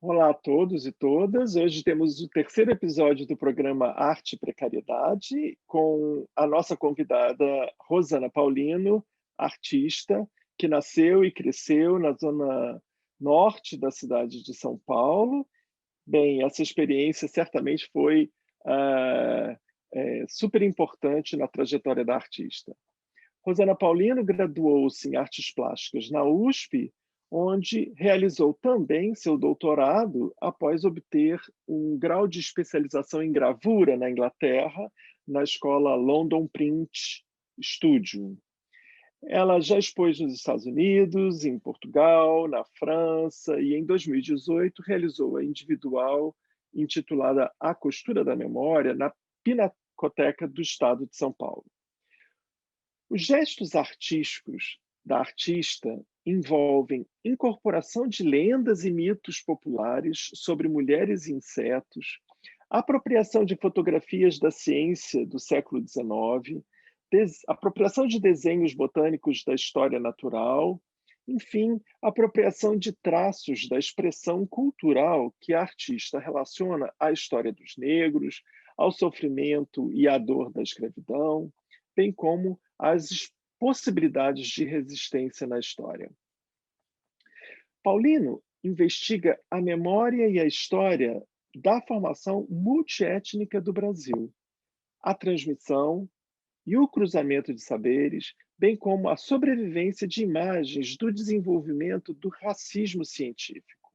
Olá a todos e todas. Hoje temos o terceiro episódio do programa Arte e Precariedade, com a nossa convidada Rosana Paulino, artista, que nasceu e cresceu na zona norte da cidade de São Paulo. Bem, essa experiência certamente foi ah, super importante na trajetória da artista. Rosana Paulino graduou-se em Artes Plásticas na USP, onde realizou também seu doutorado após obter um grau de especialização em gravura na Inglaterra, na escola London Print Studio. Ela já expôs nos Estados Unidos, em Portugal, na França e em 2018 realizou a individual intitulada A Costura da Memória na Pinacoteca do Estado de São Paulo. Os gestos artísticos da artista envolvem incorporação de lendas e mitos populares sobre mulheres e insetos, apropriação de fotografias da ciência do século XIX, apropriação de desenhos botânicos da história natural, enfim, apropriação de traços da expressão cultural que a artista relaciona à história dos negros, ao sofrimento e à dor da escravidão, bem como as possibilidades de resistência na história. Paulino investiga a memória e a história da formação multiétnica do Brasil, a transmissão e o cruzamento de saberes, bem como a sobrevivência de imagens do desenvolvimento do racismo científico.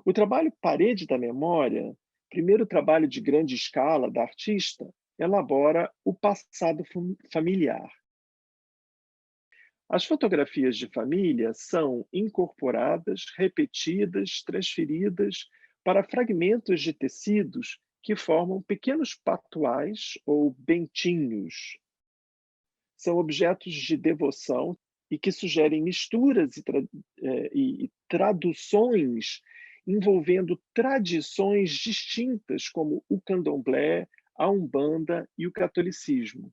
O trabalho Parede da Memória, primeiro trabalho de grande escala da artista, elabora o passado familiar. As fotografias de família são incorporadas, repetidas, transferidas para fragmentos de tecidos que formam pequenos patuais ou bentinhos. São objetos de devoção e que sugerem misturas e traduções envolvendo tradições distintas, como o candomblé, a umbanda e o catolicismo.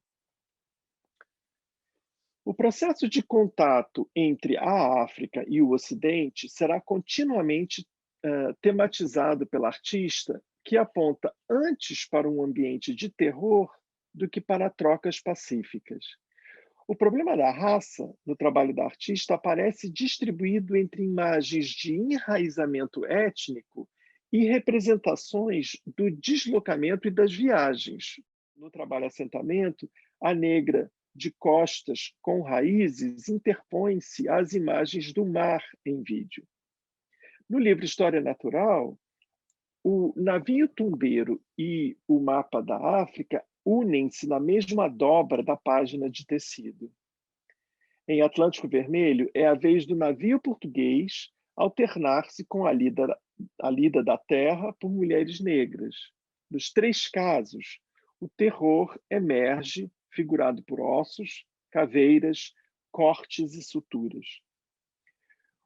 O processo de contato entre a África e o Ocidente será continuamente tematizado pela artista, que aponta antes para um ambiente de terror do que para trocas pacíficas. O problema da raça, no trabalho da artista, aparece distribuído entre imagens de enraizamento étnico e representações do deslocamento e das viagens. No trabalho Assentamento, a negra de costas com raízes interpõe-se às imagens do mar em vídeo. No livro História Natural, o navio tumbeiro e o mapa da África unem-se na mesma dobra da página de tecido. Em Atlântico Vermelho, é a vez do navio português alternar-se com a lida da terra por mulheres negras. Nos três casos, o terror emerge figurado por ossos, caveiras, cortes e suturas.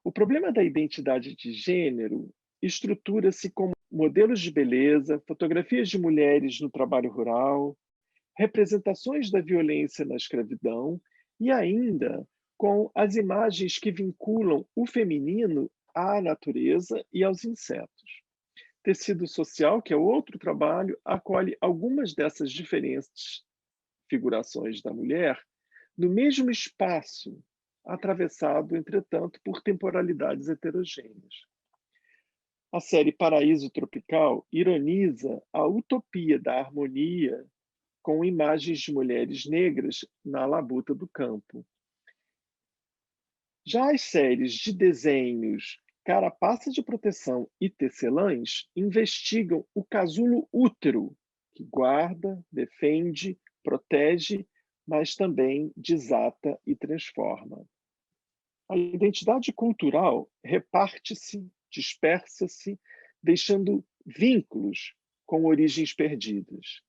O problema da identidade de gênero estrutura-se como modelos de beleza, fotografias de mulheres no trabalho rural, representações da violência na escravidão e ainda com as imagens que vinculam o feminino à natureza e aos insetos. Tecido Social, que é outro trabalho, acolhe algumas dessas diferentes figurações da mulher no mesmo espaço, atravessado, entretanto, por temporalidades heterogêneas. A série Paraíso Tropical ironiza a utopia da harmonia com imagens de mulheres negras na labuta do campo. Já as séries de desenhos Carapaça de Proteção e Tecelãs investigam o casulo útero, que guarda, defende, protege, mas também desata e transforma. A identidade cultural reparte-se, dispersa-se, deixando vínculos com origens perdidas.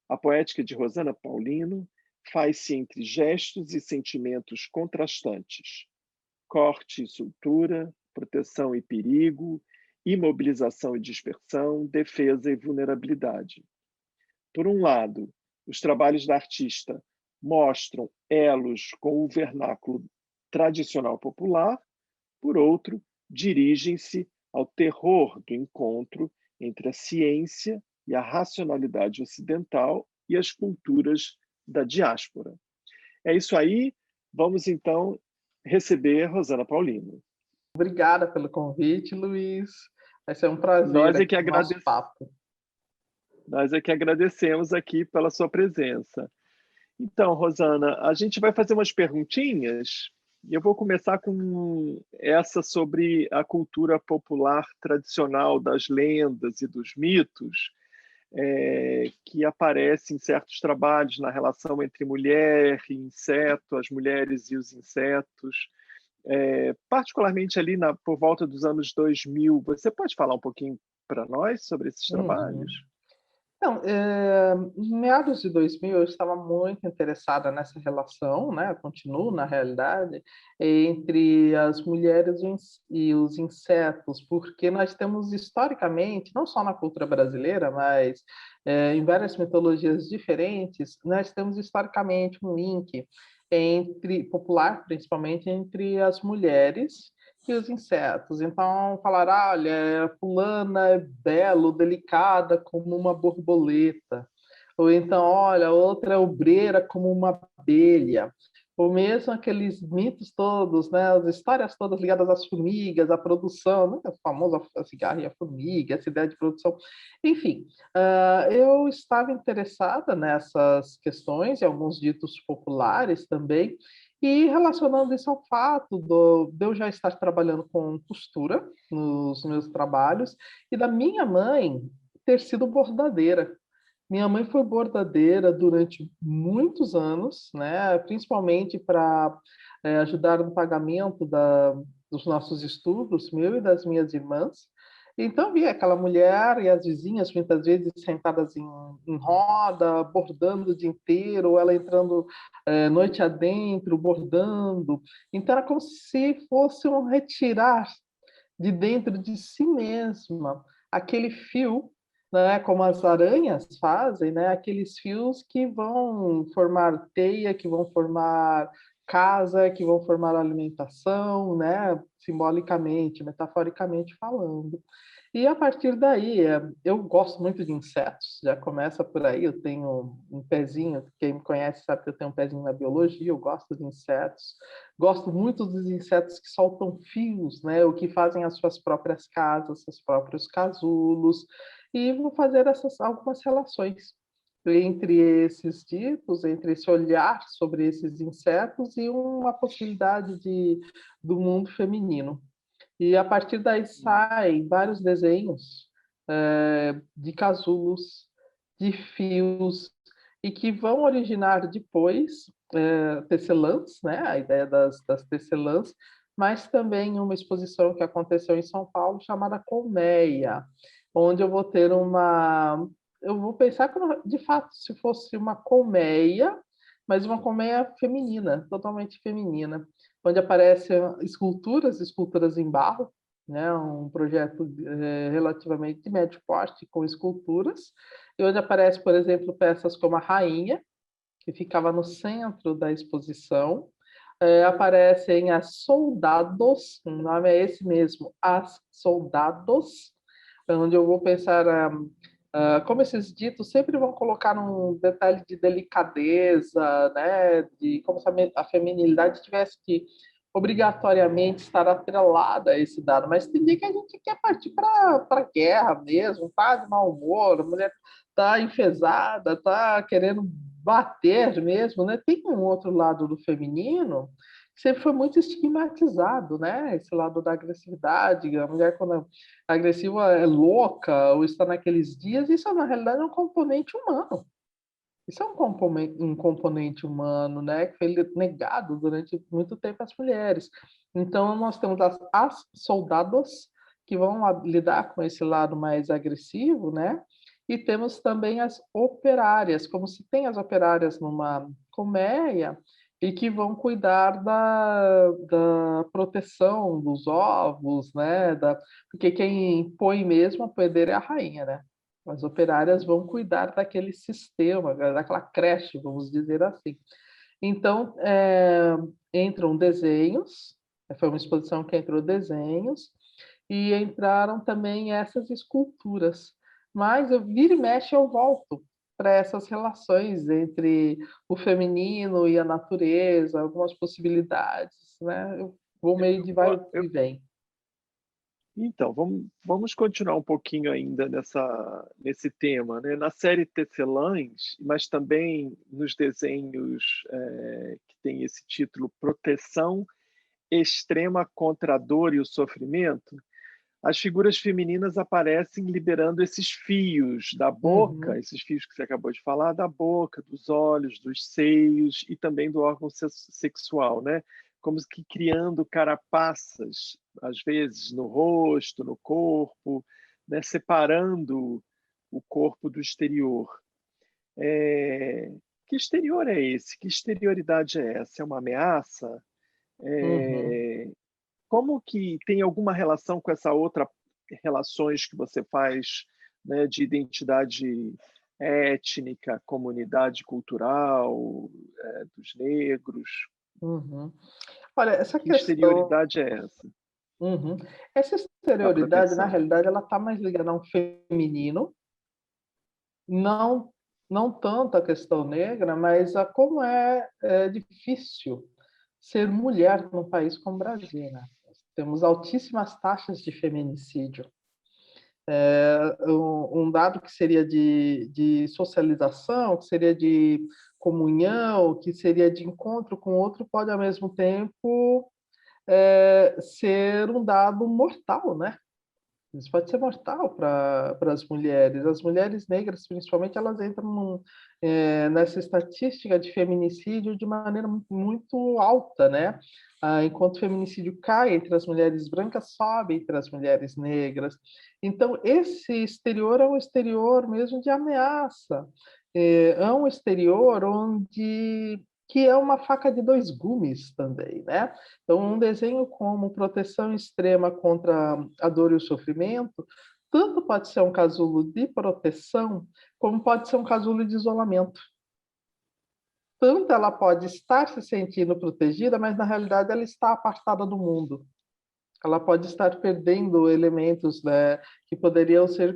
A poética de Rosana Paulino faz-se entre gestos e sentimentos contrastantes. Corte e sutura, proteção e perigo, imobilização e dispersão, defesa e vulnerabilidade. Por um lado, os trabalhos da artista mostram elos com o vernáculo tradicional popular, por outro, dirigem-se ao terror do encontro entre a ciência e a racionalidade ocidental e as culturas da diáspora. É isso aí, vamos então receber Rosana Paulino. Obrigada pelo convite, Luiz. Vai ser um prazer Nós é aqui que o nosso papo. Nós é que agradecemos aqui pela sua presença. Então, Rosana, a gente vai fazer umas perguntinhas e eu vou começar com essa sobre a cultura popular tradicional das lendas e dos mitos, que aparece em certos trabalhos na relação entre mulher e inseto, as mulheres e os insetos, particularmente ali por volta dos anos 2000. Você pode falar um pouquinho para nós sobre esses Uhum. trabalhos? Então, em meados de 2000, eu estava muito interessada nessa relação, né? Continuo, na realidade, entre as mulheres e os insetos, porque nós temos historicamente, não só na cultura brasileira, mas em várias mitologias diferentes, nós temos historicamente um link popular, principalmente entre as mulheres e os insetos. Então, falar, olha, fulana é belo, delicada como uma borboleta. Ou então, olha, outra é obreira como uma abelha. Ou mesmo aqueles mitos todos, né? As histórias todas ligadas às formigas, à produção, né? A famosa cigarra e a formiga, essa ideia de produção. Enfim, eu estava interessada nessas questões e alguns ditos populares também, e relacionando isso ao fato de eu já estar trabalhando com costura nos meus trabalhos e da minha mãe ter sido bordadeira. Minha mãe foi bordadeira durante muitos anos, né? Principalmente para ajudar no pagamento dos nossos estudos, meu e das minhas irmãs. Então, via aquela mulher e as vizinhas, muitas vezes sentadas em roda, bordando o dia inteiro, ou ela entrando noite adentro, bordando. Então, era como se fosse um retirar de dentro de si mesma aquele fio, né, como as aranhas fazem, né, aqueles fios que vão formar teia, que vão formar casa, que vão formar alimentação, né, simbolicamente, metaforicamente falando. E a partir daí, eu gosto muito de insetos, já começa por aí, eu tenho um pezinho, quem me conhece sabe que eu tenho um pezinho na biologia, eu gosto de insetos, gosto muito dos insetos que soltam fios, né, ou que fazem as suas próprias casas, seus próprios casulos, e vou fazer algumas relações entre esses tipos, entre esse olhar sobre esses insetos e uma possibilidade do mundo feminino. E a partir daí saem vários desenhos de casulos, de fios, e que vão originar depois tecelãs, né? A ideia das tecelãs, mas também uma exposição que aconteceu em São Paulo chamada Colmeia, onde eu vou ter uma... Eu vou pensar como, de fato, se fosse uma colmeia, mas uma colmeia feminina, totalmente feminina, onde aparecem esculturas em barro, né, um projeto relativamente de médio porte com esculturas, e onde aparece, por exemplo, peças como a Rainha, que ficava no centro da exposição, aparecem as Soldados, o nome é esse mesmo, as Soldados, onde eu vou pensar como esses ditos sempre vão colocar um detalhe de delicadeza, né, de como se a feminilidade tivesse que obrigatoriamente estar atrelada a esse dado, mas tem dia que a gente quer partir para a guerra mesmo, tá de mau humor, a mulher tá enfesada, tá querendo bater mesmo, né? Tem um outro lado do feminino que sempre foi muito estigmatizado, né? Esse lado da agressividade, a mulher quando é agressiva é louca ou está naqueles dias, isso na realidade é um componente humano. Isso é um componente humano, né, que foi negado durante muito tempo às mulheres. Então, nós temos as soldados, que vão lidar com esse lado mais agressivo, né? E temos também as operárias, como se tem as operárias numa colmeia, e que vão cuidar da proteção dos ovos, né? Porque quem põe mesmo a poedeira é a rainha, né? As operárias vão cuidar daquele sistema, daquela creche, vamos dizer assim. Então, entram desenhos, foi uma exposição que entrou desenhos, e entraram também essas esculturas. Mas eu vira e mexe eu volto para essas relações entre o feminino e a natureza, algumas possibilidades, né, eu vou meio de vai Eu e vem. então, vamos continuar um pouquinho ainda nesse tema, né. Na série Tecelãs, mas também nos desenhos, que tem esse título Proteção Extrema contra a Dor e o Sofrimento, as figuras femininas aparecem liberando esses fios da boca, Uhum, esses fios que você acabou de falar, da boca, dos olhos, dos seios e também do órgão sexual, né? Como que criando carapaças, às vezes no rosto, no corpo, né? Separando o corpo do exterior. Que exterior é esse? Que exterioridade é essa? É uma ameaça? uhum. É, como que tem alguma relação com essa outra relações que você faz, né, de identidade étnica, comunidade cultural, dos negros? Uhum. Olha, essa Que questão exterioridade é essa uhum. Essa da exterioridade, na proteção? realidade, ela está mais ligada a um feminino, não não tanto a questão negra, mas a como é difícil ser mulher num país como o Brasil, né. Nós temos altíssimas taxas de feminicídio. Um dado que seria de socialização, que seria de comunhão, que seria de encontro com o outro, pode, ao mesmo tempo, ser um dado mortal, né. Isso pode ser mortal para as mulheres. As mulheres negras, principalmente, elas entram nessa estatística de feminicídio de maneira muito alta, né. Enquanto o feminicídio cai entre as mulheres brancas, sobe entre as mulheres negras. Então, esse exterior é um exterior mesmo de ameaça. É um exterior onde que é uma faca de 2 gumes também, né. Então, um desenho como proteção extrema contra a dor e o sofrimento, tanto pode ser um casulo de proteção, como pode ser um casulo de isolamento. Tanto ela pode estar se sentindo protegida, mas na realidade ela está apartada do mundo. Ela pode estar perdendo elementos, né, que poderiam ser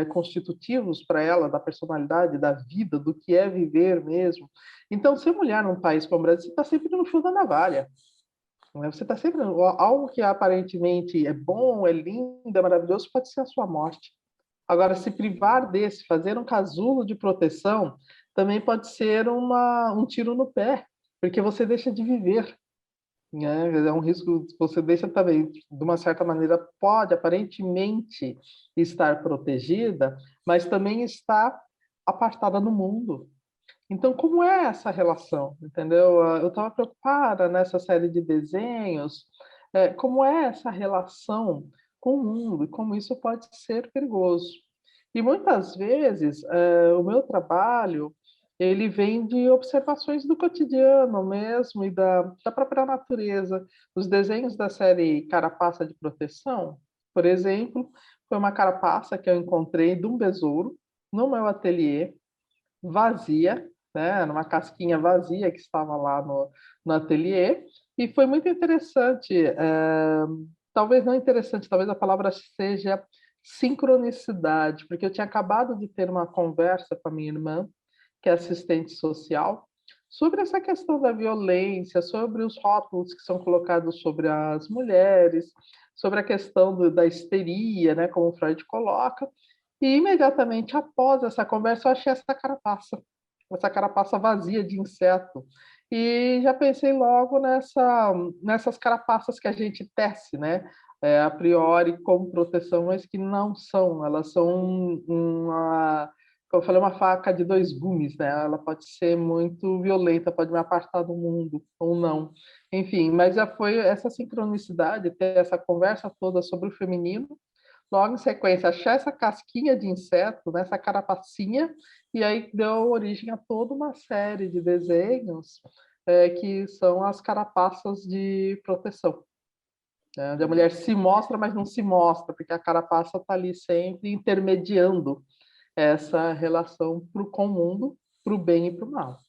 constitutivos para ela, da personalidade, da vida, do que é viver mesmo. Então, ser mulher num país como o Brasil, você está sempre no fio da navalha. Né, você está sempre algo que aparentemente é bom, é lindo, é maravilhoso, pode ser a sua morte. Agora, se privar desse, fazer um casulo de proteção, também pode ser um tiro no pé, porque você deixa de viver, né, é um risco, você deixa também, de uma certa maneira, pode aparentemente estar protegida, mas também está apartada no mundo. Então, como é essa relação, entendeu? Eu estava preocupada nessa série de desenhos, como é essa relação com o mundo e como isso pode ser perigoso. E muitas vezes, o meu trabalho, ele vem de observações do cotidiano mesmo e da própria natureza. Os desenhos da série Carapaça de Proteção, por exemplo, foi uma carapaça que eu encontrei de um besouro no meu ateliê, vazia, né, numa casquinha vazia que estava lá no ateliê, e foi muito interessante, talvez não interessante, talvez a palavra seja sincronicidade, porque eu tinha acabado de ter uma conversa com a minha irmã, que é assistente social, sobre essa questão da violência, sobre os rótulos que são colocados sobre as mulheres, sobre a questão da histeria, né, como Freud coloca, e imediatamente após essa conversa eu achei essa carapaça vazia de inseto. E já pensei logo nessas carapaças que a gente tece, né, a priori como proteção, mas que não são, elas são uma, como eu falei, uma faca de 2 gumes, né, ela pode ser muito violenta, pode me apartar do mundo ou não. Enfim, mas já foi essa sincronicidade, ter essa conversa toda sobre o feminino, logo em sequência, achar essa casquinha de inseto, né, essa carapacinha, e aí deu origem a toda uma série de desenhos, que são as carapaças de proteção, né, onde a mulher se mostra, mas não se mostra, porque a carapaça está ali sempre intermediando essa relação com o mundo, para o bem e para o mal.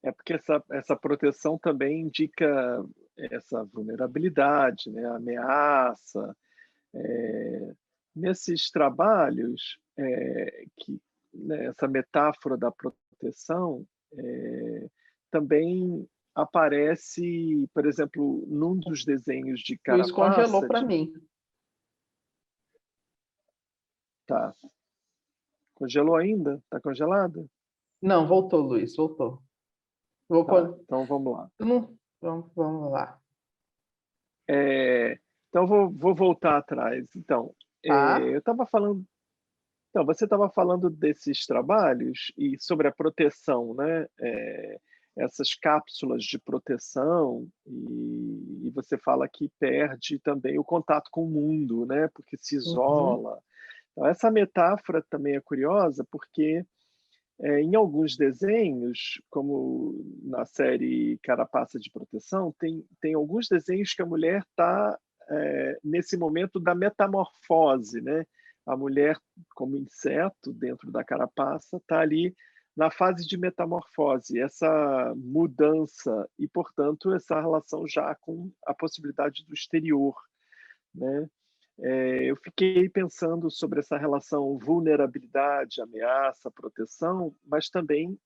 É porque essa proteção também indica essa vulnerabilidade, né, a ameaça, Nesses trabalhos, né, essa metáfora da proteção, também aparece, por exemplo, num dos desenhos de Luiz congelou carapaça para de mim. tá, congelou ainda? Está congelado? Não, voltou, Luiz, voltou. Tá, então vamos lá. Vamos lá. Então vou voltar atrás. Então, Tá? eu estava falando então, você estava falando desses trabalhos e sobre a proteção, né, essas cápsulas de proteção, e você fala que perde também o contato com o mundo, né, porque se Uhum. isola. Então essa metáfora também é curiosa, porque, em alguns desenhos, como na série Carapaça de Proteção, tem alguns desenhos que a mulher está, nesse momento da metamorfose, né. A mulher, como inseto dentro da carapaça, está ali na fase de metamorfose, essa mudança e, portanto, essa relação já com a possibilidade do exterior, né. Eu fiquei pensando sobre essa relação vulnerabilidade, ameaça, proteção, mas também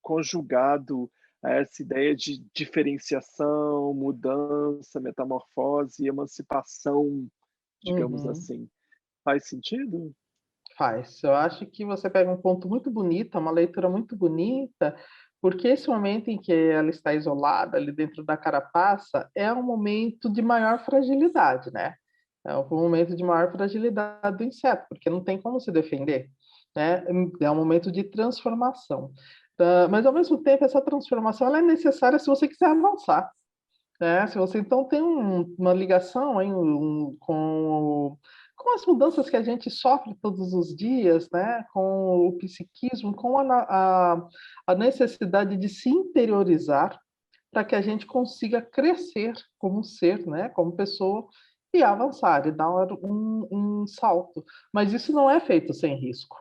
conjugado a essa ideia de diferenciação, mudança, metamorfose, emancipação, digamos Uhum. assim. Faz sentido? Faz. Eu acho que você pega um ponto muito bonito, é uma leitura muito bonita, porque esse momento em que ela está isolada ali dentro da carapaça é um momento de maior fragilidade, né? É um momento de maior fragilidade do inseto, porque não tem como se defender, né? É um momento de transformação. Mas ao mesmo tempo essa transformação ela é necessária se você quiser avançar, né? Se você então tem uma ligação aí, com as mudanças que a gente sofre todos os dias, né? Com o psiquismo, com a necessidade de se interiorizar para que a gente consiga crescer como ser, né? Como pessoa e avançar e dar um salto. Mas isso não é feito sem risco.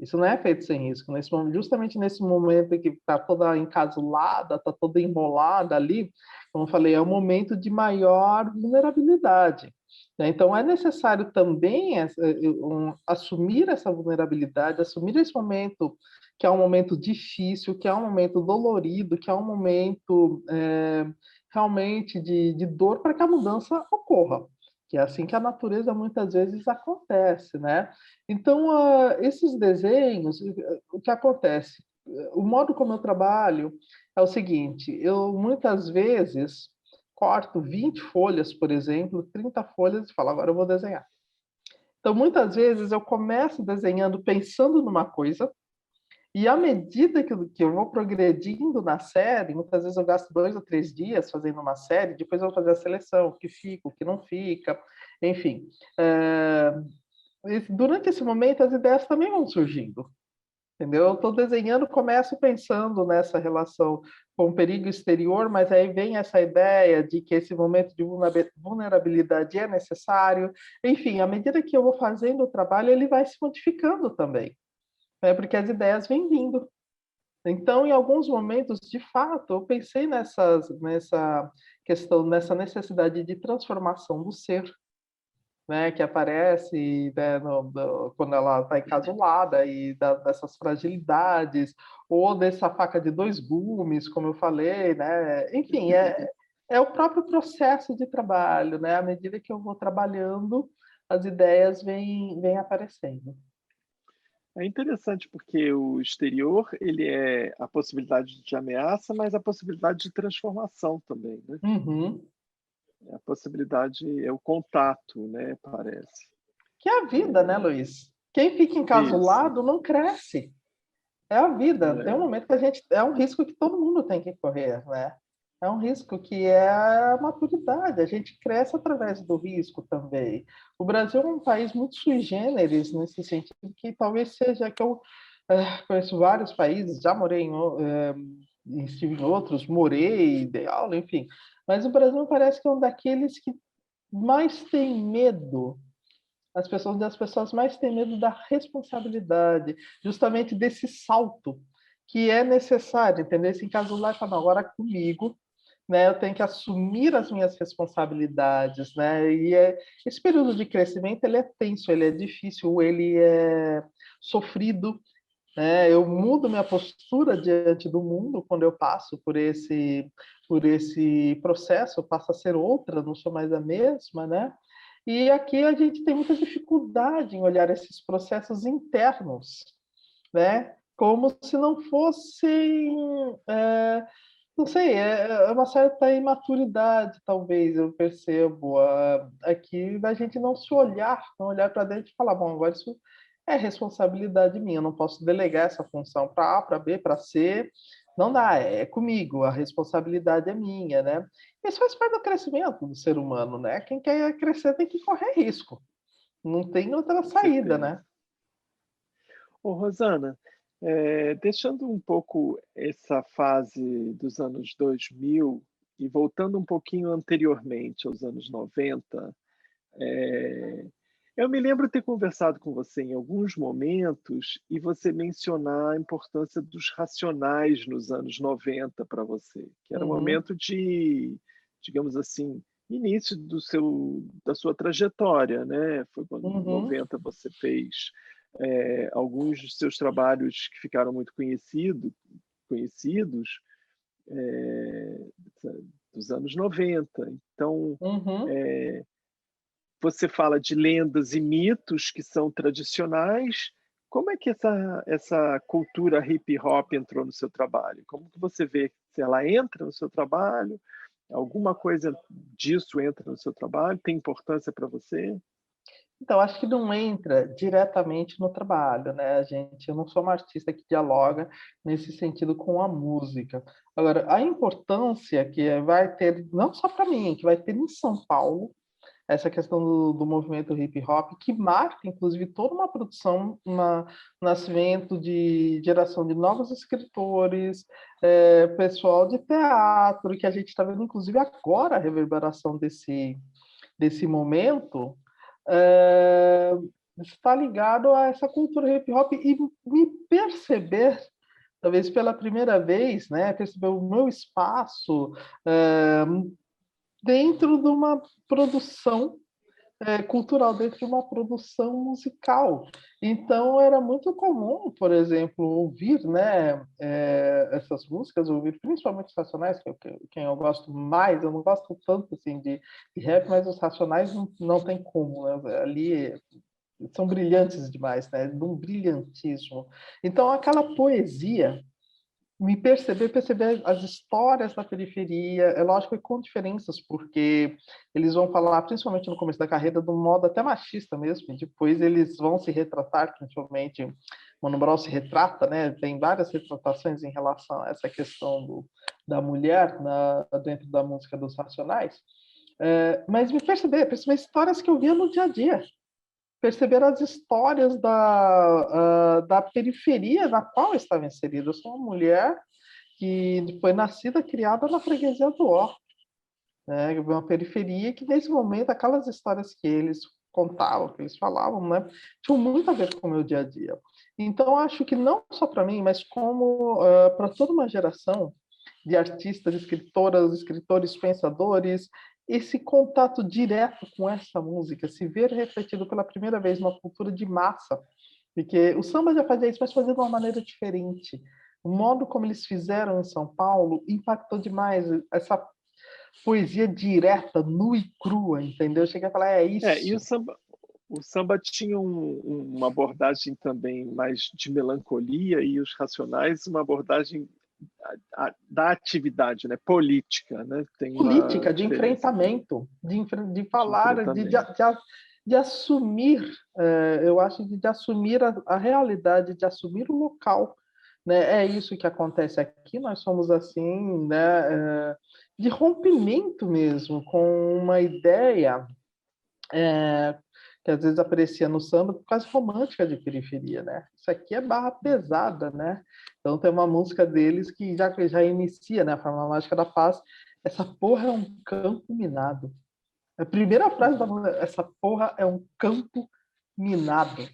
Isso não é feito sem risco. Justamente nesse momento em que está toda encasulada, está toda embolada ali, como eu falei, é um momento de maior vulnerabilidade, né? Então, é necessário também assumir essa vulnerabilidade, assumir esse momento que é um momento difícil, que é um momento dolorido, que é um momento realmente de dor para que a mudança ocorra. Que é assim que a natureza muitas vezes acontece, né? Então, esses desenhos, o que acontece? O modo como eu trabalho é o seguinte: eu muitas vezes corto 20 folhas, por exemplo, 30 folhas e falo, agora eu vou desenhar. Então, muitas vezes eu começo desenhando pensando numa coisa, e à medida que eu vou progredindo na série, muitas vezes eu gasto 2 ou 3 dias fazendo uma série, depois eu vou fazer a seleção, o que fica, o que não fica, enfim. Eh, Durante esse momento, as ideias também vão surgindo, entendeu? Eu estou desenhando, começo pensando nessa relação com o perigo exterior, mas aí vem essa ideia de que esse momento de vulnerabilidade é necessário. Enfim, à medida que eu vou fazendo o trabalho, ele vai se modificando também, né? Porque as ideias vêm vindo. Então, em alguns momentos, de fato, eu pensei nessa questão, nessa necessidade de transformação do ser, né, que aparece, né, quando ela está encasulada e dessas fragilidades, ou dessa faca de dois gumes, como eu falei, né? Enfim, é o próprio processo de trabalho, né? À medida que eu vou trabalhando, as ideias vêm aparecendo. É interessante porque o exterior, ele é a possibilidade de ameaça, mas a possibilidade de transformação também, né. Uhum. A possibilidade é o contato, né, parece. Que é a vida, né, Luiz? Quem fica Isso, encasuado não cresce. É a vida. Tem um é. momento que a gente. É um risco que todo mundo tem que correr, né? É um risco que é a maturidade. A gente cresce através do risco também. O Brasil é um país muito sui generis, nesse sentido, que talvez seja que eu conheço vários países, já morei estive em outros, morei, dei aula, enfim. Mas o Brasil parece que é um daqueles que mais tem medo, as pessoas mais têm medo da responsabilidade, justamente desse salto que é necessário, entendeu? Se encasular e falar, não, agora é comigo, né? Eu tenho que assumir as minhas responsabilidades, né? Esse período de crescimento, ele é tenso, ele é difícil, ele é sofrido, né? Eu mudo minha postura diante do mundo quando eu passo por esse processo, eu passo a ser outra, não sou mais a mesma, né? E aqui a gente tem muita dificuldade em olhar esses processos internos, né? Como se não fossem, não sei, é uma certa imaturidade, talvez, eu percebo, aqui da gente não olhar para dentro e falar, bom, agora isso é responsabilidade minha, eu não posso delegar essa função para A, para B, para C, não dá, é comigo, a responsabilidade é minha, né? Isso faz parte do crescimento do ser humano, né? Quem quer crescer tem que correr risco, não tem outra Com saída, certeza. né? Ô, Rosana, deixando um pouco essa fase dos anos 2000 e voltando um pouquinho anteriormente, aos anos 90, eu me lembro ter conversado com você em alguns momentos e você mencionar a importância dos Racionais nos anos 90 para você, que era um Uhum, momento de, digamos assim, início da sua trajetória, né? Foi quando em uhum, 90 você fez alguns dos seus trabalhos que ficaram muito conhecidos é, dos anos 90. Então, uhum. você fala de lendas e mitos que são tradicionais. Como é que essa cultura hip hop entrou no seu trabalho? Como que você vê se ela entra no seu trabalho? Alguma coisa disso entra no seu trabalho? Tem importância para você? Então, acho que não entra diretamente no trabalho, né, gente? Eu não sou uma artista que dialoga nesse sentido com a música. Agora, a importância que vai ter, não só para mim, que vai ter em São Paulo, essa questão do movimento hip hop, que marca, inclusive, toda uma produção, nascimento de geração de novos escritores, pessoal de teatro, que a gente está vendo, inclusive, agora a reverberação desse momento, é, está ligado a essa cultura hip hop e me perceber, talvez pela primeira vez, né, perceber o meu espaço é, dentro de uma produção cultural, dentro de uma produção musical. Então era muito comum, por exemplo, ouvir, né, essas músicas, ouvir principalmente os Racionais, que é quem eu gosto mais. Eu não gosto tanto assim de rap, mas os Racionais não tem como, né? Ali são brilhantes demais, né? De um brilhantismo. Então aquela poesia perceber as histórias da periferia, é lógico que com diferenças, porque eles vão falar, principalmente no começo da carreira, de um modo até machista mesmo, e depois eles vão se retratar, principalmente Mano Brown se retrata, né? Tem várias retratações em relação a essa questão da mulher dentro da música dos Racionais, mas perceber histórias que eu via no dia a dia, perceber as histórias da periferia na qual eu estava inserida. Eu sou uma mulher que foi nascida, criada na freguesia do Ó, né? Uma periferia que, nesse momento, aquelas histórias que eles contavam, que eles falavam, né, tinham muito a ver com o meu dia a dia. Então, acho que não só para mim, mas como para toda uma geração de artistas, escritoras, escritores, pensadores, esse contato direto com essa música, se ver refletido pela primeira vez numa cultura de massa, porque o samba já fazia isso, mas fazia de uma maneira diferente. O modo como eles fizeram em São Paulo impactou demais. Essa poesia direta, nua e crua, entendeu? Chega a falar, é E isso. o samba tinha uma abordagem também mais de melancolia e os Racionais uma abordagem da atividade, né, política, né? Tem uma Política, de diferença enfrentamento, de de falar, enfrentamento. de assumir, eu acho de assumir a realidade, de assumir o local. Né? É isso que acontece aqui, nós somos assim, né, de rompimento mesmo, com uma ideia que às vezes aparecia no samba, quase romântica de periferia, né? Isso aqui é barra pesada, né? Então tem uma música deles que já inicia, né? A Forma Mágica da Paz. Essa porra é um campo minado. A primeira frase da música, essa porra é um campo minado.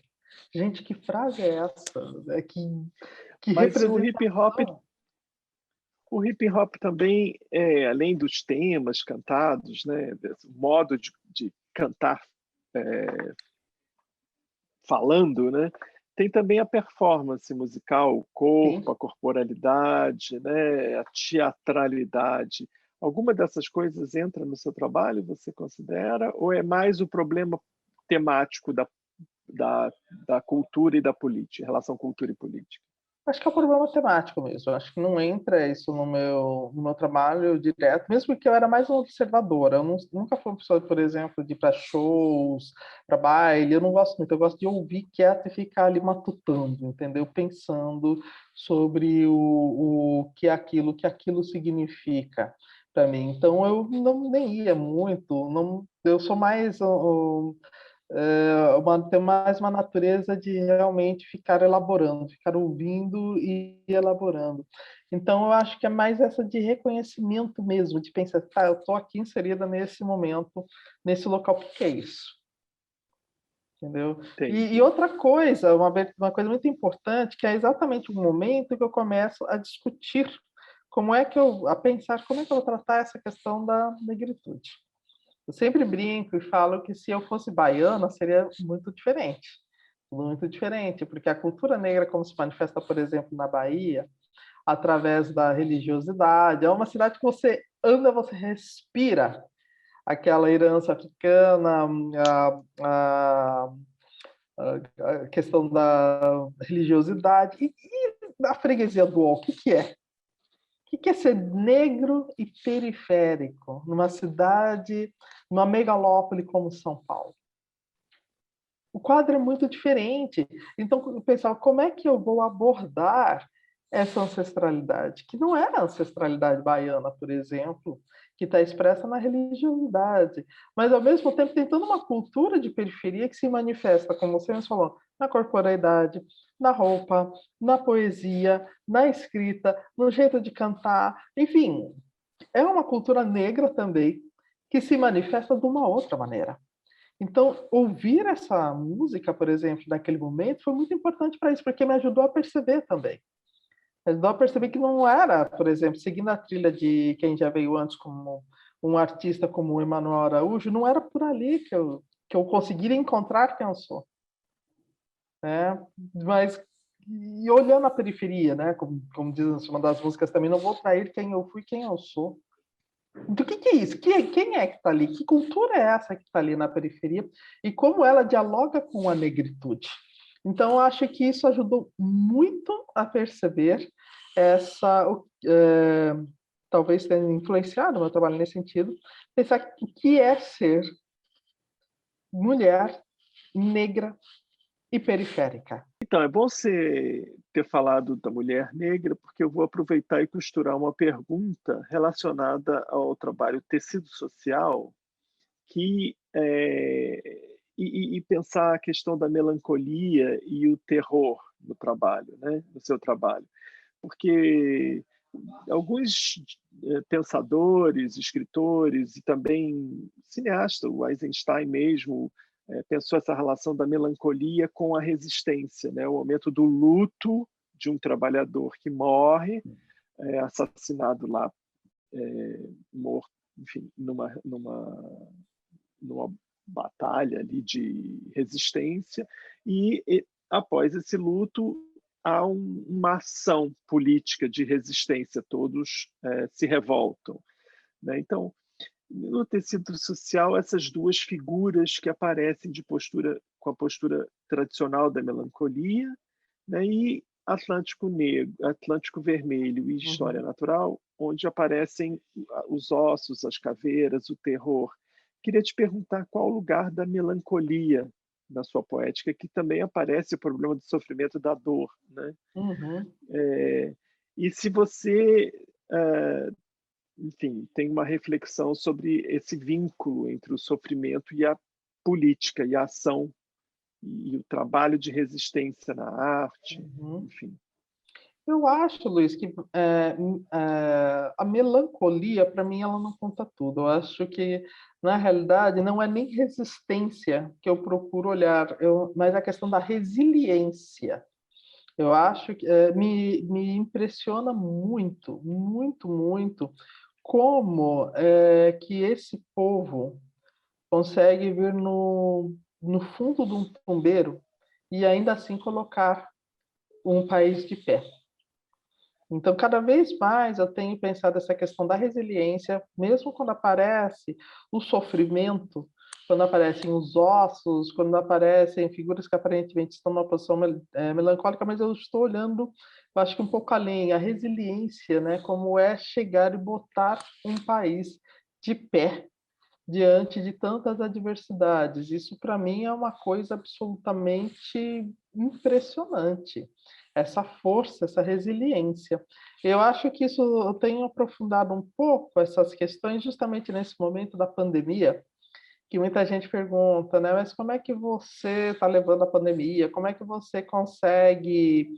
Gente, que frase é essa? Que Mas representação. O hip hop também, além dos temas cantados, né, desse modo de cantar falando, né, tem também a performance musical, o corpo, Sim. a corporalidade, né, a teatralidade. Alguma dessas coisas entra no seu trabalho, você considera? Ou é mais o problema temático da, da cultura e da política, relação cultura e política? Acho que é um problema temático mesmo. Acho que não entra isso no meu trabalho direto, mesmo porque eu era mais uma observadora. Eu nunca fui uma pessoa, por exemplo, de ir para shows, para baile. Eu não gosto muito. Eu gosto de ouvir quieto e ficar ali matutando, entendeu? Pensando sobre o que aquilo significa para mim. Então eu não nem ia muito. Não, eu sou mais tem mais uma natureza de realmente ficar elaborando, ficar ouvindo e elaborando. Então, eu acho que é mais essa de reconhecimento mesmo, de pensar, tá, eu estou aqui inserida nesse momento, nesse local, o que que é isso? Entendeu? E Entendi. outra coisa, uma coisa muito importante, que é exatamente o momento que eu começo a discutir a pensar como é que eu vou tratar essa questão da negritude. Eu sempre brinco e falo que se eu fosse baiana seria muito diferente, porque a cultura negra, como se manifesta, por exemplo, na Bahia, através da religiosidade, é uma cidade que você anda, você respira aquela herança africana, a, a questão da religiosidade e da freguesia do O, o que, que é? O que é ser negro e periférico numa cidade, numa megalópole como São Paulo? O quadro é muito diferente. Então, eu pensava, como é que eu vou abordar essa ancestralidade? Que não é a ancestralidade baiana, por exemplo, que está expressa na religiosidade. Mas, ao mesmo tempo, tem toda uma cultura de periferia que se manifesta, como você mesmo falou, na corporalidade, na roupa, na poesia, na escrita, no jeito de cantar. Enfim, é uma cultura negra também que se manifesta de uma outra maneira. Então, ouvir essa música, por exemplo, naquele momento, foi muito importante para isso, porque me ajudou a perceber também. Me ajudou a perceber que não era, por exemplo, seguindo a trilha de quem já veio antes, como um artista como o Emanuel Araújo, não era por ali que eu conseguiria encontrar quem eu sou. Né? Mas, e olhando a periferia, né? Como diz uma das músicas também, não vou trair quem eu fui, quem eu sou. Do que é isso? Quem é que está ali? Que cultura é essa que está ali na periferia? E como ela dialoga com a negritude? Então, eu acho que isso ajudou muito a perceber essa... talvez tenha influenciado o meu trabalho nesse sentido, pensar o que é ser mulher, negra e periférica. Então, é bom você ter falado da mulher negra, porque eu vou aproveitar e costurar uma pergunta relacionada ao trabalho tecido social, que e pensar a questão da melancolia e o terror no trabalho, né, no seu trabalho. Porque alguns pensadores, escritores e também cineasta, o Eisenstein mesmo, pensou essa relação da melancolia com a resistência, né? O momento do luto de um trabalhador que morre, assassinado lá, morto, enfim, numa batalha ali de resistência, e após esse luto há uma ação política de resistência, todos se revoltam. Né? Então, no tecido social, essas duas figuras que aparecem com a postura tradicional da melancolia, né? E Atlântico Negro, Atlântico Vermelho e História Uhum. Natural, onde aparecem os ossos, as caveiras, o terror. Queria te perguntar qual o lugar da melancolia na sua poética, que também aparece o problema do sofrimento e da dor, né? Uhum. E se você, enfim, tem uma reflexão sobre esse vínculo entre o sofrimento e a política e a ação e o trabalho de resistência na arte, Uhum. enfim. Eu acho, Luiz, que a melancolia, para mim, ela não conta tudo. Eu acho que, na realidade, não é nem resistência que eu procuro olhar, mas a questão da resiliência. Eu acho que me impressiona muito, muito, muito como que esse povo consegue vir no fundo de um tombeiro e ainda assim colocar um país de pé. Então, cada vez mais eu tenho pensado essa questão da resiliência, mesmo quando aparece o sofrimento, quando aparecem os ossos, quando aparecem figuras que aparentemente estão numa posição melancólica, mas eu estou olhando, eu acho que um pouco além, a resiliência, né? Como é chegar e botar um país de pé diante de tantas adversidades. Isso, para mim, é uma coisa absolutamente impressionante. Essa força, essa resiliência. Eu acho que isso eu tenho aprofundado um pouco essas questões justamente nesse momento da pandemia, que muita gente pergunta, né? Mas como é que você está levando a pandemia? Como é que você consegue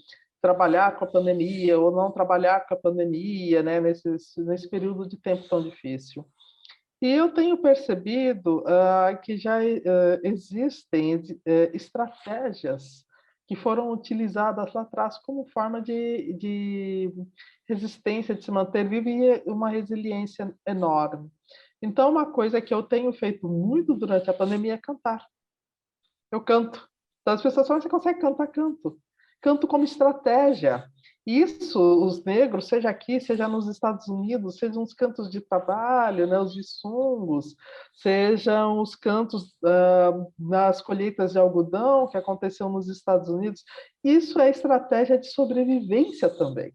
trabalhar com a pandemia ou não trabalhar com a pandemia, né? Nesse período de tempo tão difícil. E eu tenho percebido que já existem estratégias que foram utilizadas lá atrás como forma de resistência, de se manter vivo e uma resiliência enorme. Então, uma coisa que eu tenho feito muito durante a pandemia é cantar. Eu canto. Então, as pessoas falam, você consegue cantar? Canto. Canto como estratégia. Isso, os negros, seja aqui, seja nos Estados Unidos, sejam os cantos de trabalho, né, os dissungos, sejam os cantos nas colheitas de algodão que aconteceu nos Estados Unidos, isso é estratégia de sobrevivência também.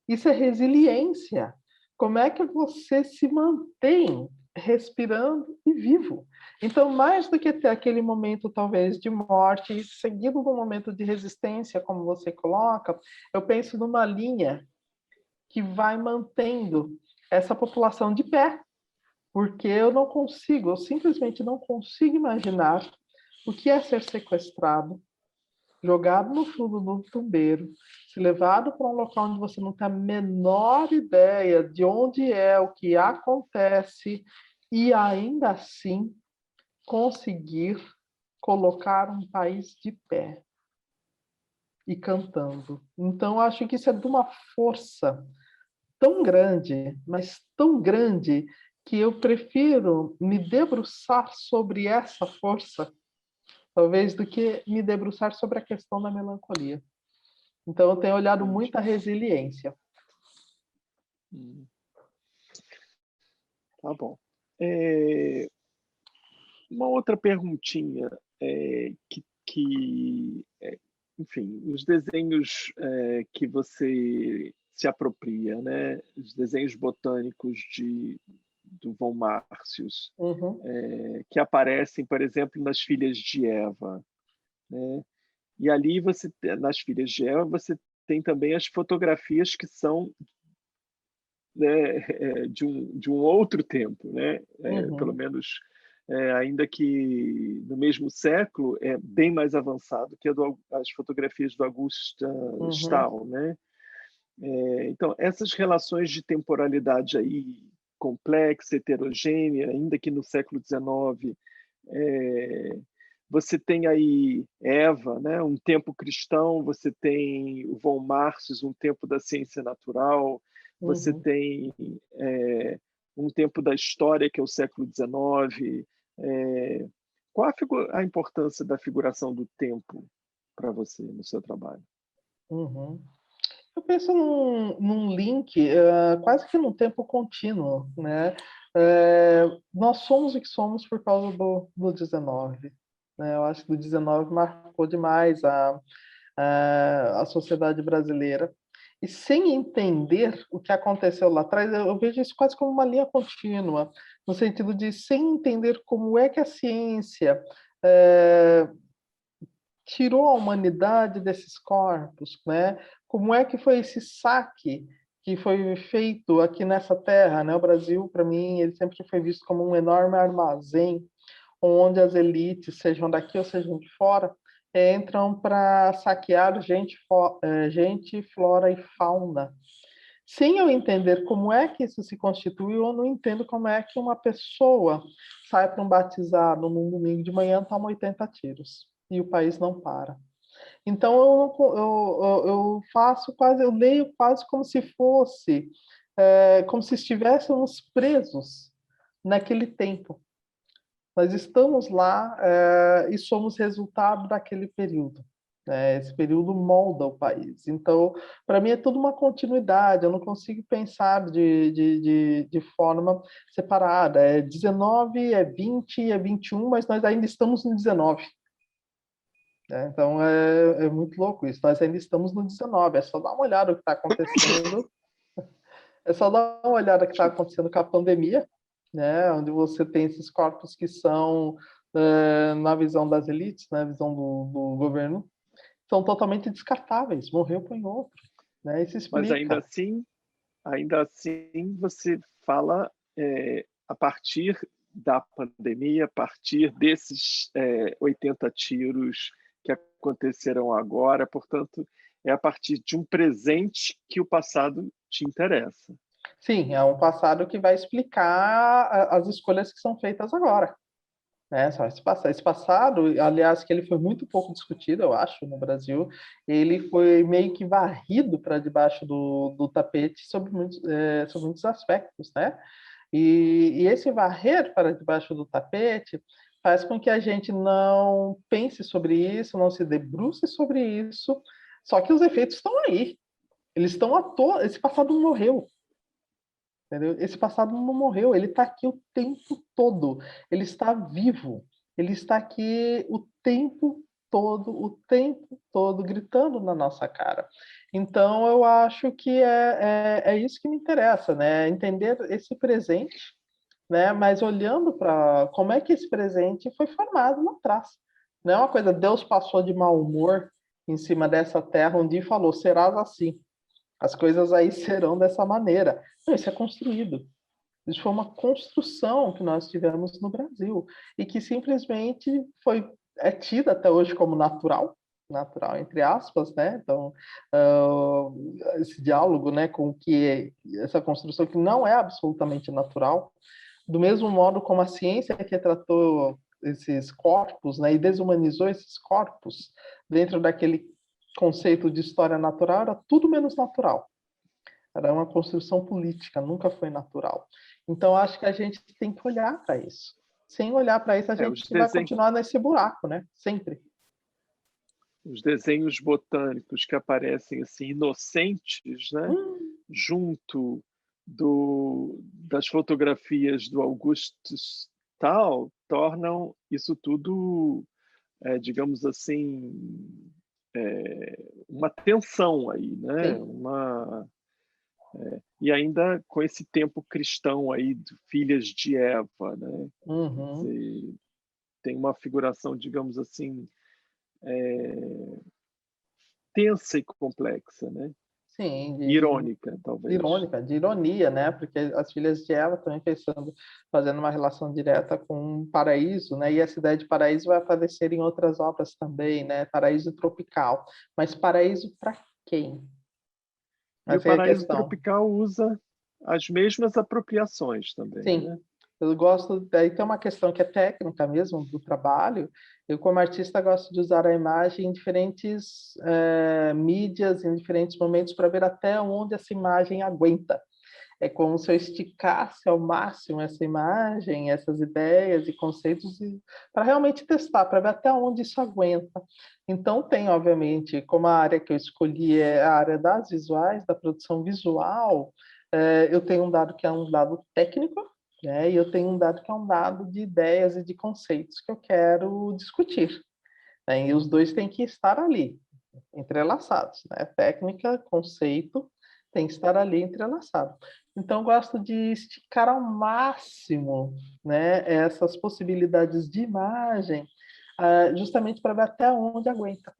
Isso é resiliência. Como é que você se mantém respirando e vivo? Então, mais do que ter aquele momento, talvez, de morte, e seguido de um momento de resistência, como você coloca, eu penso numa linha que vai mantendo essa população de pé, porque eu simplesmente não consigo imaginar o que é ser sequestrado, jogado no fundo do tombeiro, se levado para um local onde você não tem a menor ideia de onde é, o que acontece, e ainda assim conseguir colocar um país de pé e cantando. Então, acho que isso é de uma força tão grande, mas tão grande, que eu prefiro me debruçar sobre essa força, talvez, do que me debruçar sobre a questão da melancolia. Então, eu tenho olhado Entendi. muito a resiliência. Hum, tá bom. É, uma outra perguntinha, enfim, os desenhos que você se apropria, né? Os desenhos botânicos do von Marcius, Uhum, que aparecem, por exemplo, nas Filhas de Eva, né? E ali nas Filhas de Eva, você tem também as fotografias que são, né, de um outro tempo, né? Pelo uhum, menos, ainda que no mesmo século, é bem mais avançado que as fotografias do Auguste uhum, Stahl, né? Então, essas relações de temporalidade aí complexa, heterogênea, ainda que no século XIX, é, você tem aí Eva, né, um tempo cristão, você tem o von Marcius, um tempo da ciência natural, você uhum. tem um tempo da história, que é o século XIX. Qual a importância da figuração do tempo para você no seu trabalho? Uhum. Eu penso num link, quase que num tempo contínuo, né? Nós somos o que somos por causa do 19, né? Eu acho que o 19 marcou demais a sociedade brasileira. E sem entender o que aconteceu lá atrás, eu vejo isso quase como uma linha contínua, no sentido de sem entender como é que a ciência eh, tirou a humanidade desses corpos, né? Como é que foi esse saque que foi feito aqui nessa terra, né? O Brasil, para mim, ele sempre foi visto como um enorme armazém, onde as elites, sejam daqui ou sejam de fora, entram para saquear gente, flora e fauna. Sem eu entender como é que isso se constituiu, eu não entendo como é que uma pessoa sai para um batizado num domingo de manhã e toma 80 tiros e o país não para. Então eu faço quase, eu leio quase como se fosse, como se estivéssemos presos naquele tempo. Nós estamos lá, e somos resultado daquele período, né, esse período molda o país. Então, para mim é tudo uma continuidade, eu não consigo pensar de forma separada. É 19, é 20, é 21, mas nós ainda estamos no 19, né, então é muito louco isso, nós ainda estamos no 19, é só dar uma olhada no que está acontecendo, é só dar uma olhada no que está acontecendo com a pandemia, né, onde você tem esses corpos que são, na visão das elites, na visão do governo, são totalmente descartáveis, morreu, põe outro, né, isso Mas explica. ainda assim você fala, a partir da pandemia, a partir desses, 80 tiros que aconteceram agora, portanto, é a partir de um presente que o passado te interessa. Sim, é um passado que vai explicar as escolhas que são feitas agora, né, só esse passado, aliás, que ele foi muito pouco discutido, eu acho, no Brasil, ele foi meio que varrido para debaixo do tapete sobre muitos aspectos, né? E esse varrer para debaixo do tapete faz com que a gente não pense sobre isso, não se debruce sobre isso, só que os efeitos estão aí, eles estão à toa, esse passado não morreu, entendeu? Esse passado não morreu, ele está aqui o tempo todo, ele está vivo, ele está aqui o tempo todo, gritando na nossa cara. Então, eu acho que é isso que me interessa, né? Entender esse presente, né? Mas olhando para como é que esse presente foi formado lá atrás. Não é uma coisa, Deus passou de mau humor em cima dessa terra um dia e falou: serás assim, as coisas aí serão dessa maneira. Não, isso é construído. Isso foi uma construção que nós tivemos no Brasil e que simplesmente é tida até hoje como natural, natural entre aspas, né? Então, esse diálogo, né, com que essa construção que não é absolutamente natural, do mesmo modo como a ciência que tratou esses corpos, né, e desumanizou esses corpos dentro daquele conceito de história natural, era tudo menos natural. Era uma construção política, nunca foi natural. Então, acho que a gente tem que olhar para isso. Sem olhar para isso, a Os gente vai desenhos, continuar nesse buraco, né? Sempre. os desenhos botânicos que aparecem assim inocentes, né? Hum, Junto das fotografias do Augustus Tal, tornam isso tudo, digamos assim, uma tensão aí, né? sim. E ainda com esse tempo cristão aí de filhas de Eva, né? Quer Uhum. dizer, tem uma figuração, digamos assim, tensa e complexa, né? Sim, Irônica, talvez. irônica, de ironia, né? Porque as filhas de Eva também pensando, fazendo uma relação direta com o paraíso, né? E essa ideia de paraíso vai aparecer em outras obras também, né? Paraíso tropical. Mas paraíso para quem? E o Essa é a paraíso questão. tropical usa as mesmas apropriações também, Sim, né? eu gosto. Daí tem uma questão que é técnica mesmo do trabalho. Eu, como artista, gosto de usar a imagem em diferentes mídias, em diferentes momentos, para ver até onde essa imagem aguenta. É como se eu esticasse ao máximo essa imagem, essas ideias e conceitos, para realmente testar, para ver até onde isso aguenta. Então, tem, obviamente, como a área que eu escolhi é a área das visuais, da produção visual, eu tenho um dado que é um dado técnico, né? E eu tenho um dado que é um dado de ideias e de conceitos que eu quero discutir, né? E os dois têm que estar ali, entrelaçados, né? Técnica, conceito, tem que estar ali entrelaçado. Então, eu gosto de esticar ao máximo, né, essas possibilidades de imagem, justamente para ver até onde aguenta.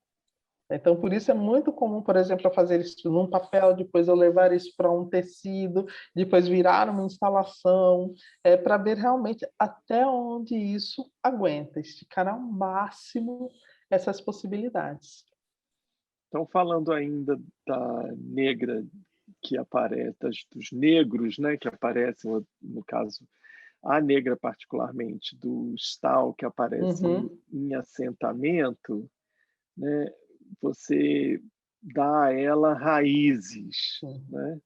Então, por isso é muito comum, por exemplo, eu fazer isso num papel, depois eu levar isso para um tecido, depois virar uma instalação, para ver realmente até onde isso aguenta, esticar ao máximo essas possibilidades. Então, falando ainda da negra que aparece, dos negros, né, que aparecem, no caso, a negra particularmente do Stahl, que aparece Uhum. em assentamento, né? você dá a ela raízes, sim. né?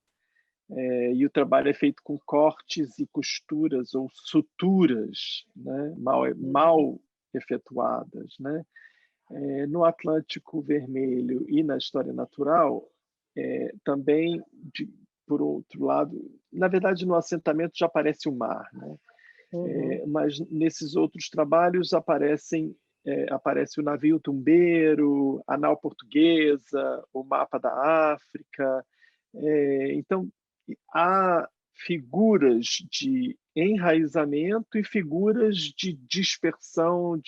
E o trabalho é feito com cortes e costuras ou suturas, né? Uhum, Mal efetuadas, né? No Atlântico Vermelho e na história natural, também, por outro lado, na verdade, no assentamento já aparece o mar, né? uhum, Mas nesses outros trabalhos aparece o navio tumbeiro, a nau portuguesa, o mapa da África. Então, há figuras de enraizamento e figuras de dispersão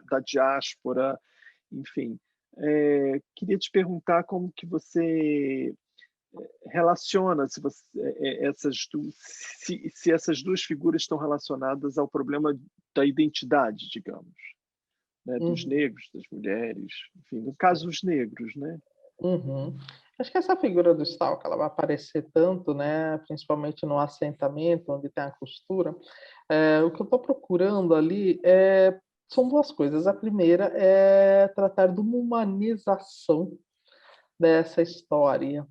da diáspora, enfim. Queria te perguntar como que você relaciona se essas duas figuras estão relacionadas ao problema da identidade, digamos, né, dos uhum, negros, das mulheres, enfim, no caso os negros, né? uhum. Acho que essa figura do stalker, ela vai aparecer tanto, né, principalmente no assentamento, onde tem a costura. O que eu estou procurando ali são 2 coisas. A primeira é tratar de uma humanização dessa história,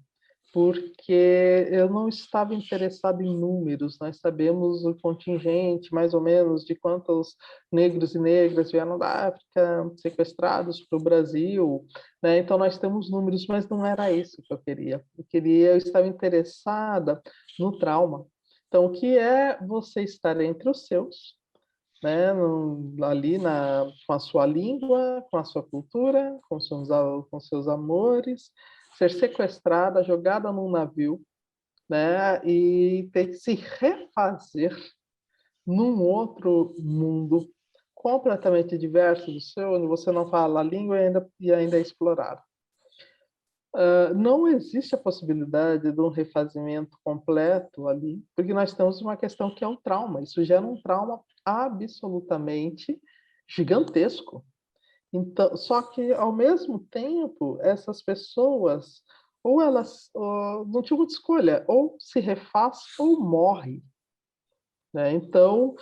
porque eu não estava interessado em números. Nós sabemos o contingente, mais ou menos, de quantos negros e negras vieram da África sequestrados para o Brasil, né? Então nós temos números, mas não era isso que eu queria. Eu estava interessada no trauma. Então, o que é você estar entre os seus, né, ali com a sua língua, com a sua cultura, com seus amores, ser sequestrada, jogada num navio, né, e ter que se refazer num outro mundo completamente diverso do seu, onde você não fala a língua e ainda é explorado. Não existe a possibilidade de um refazimento completo ali, porque nós temos uma questão que é um trauma. Isso gera um trauma absolutamente gigantesco. Então, só que ao mesmo tempo, essas pessoas, ou elas não tinham muita escolha, ou se refaz ou morre, né? Então,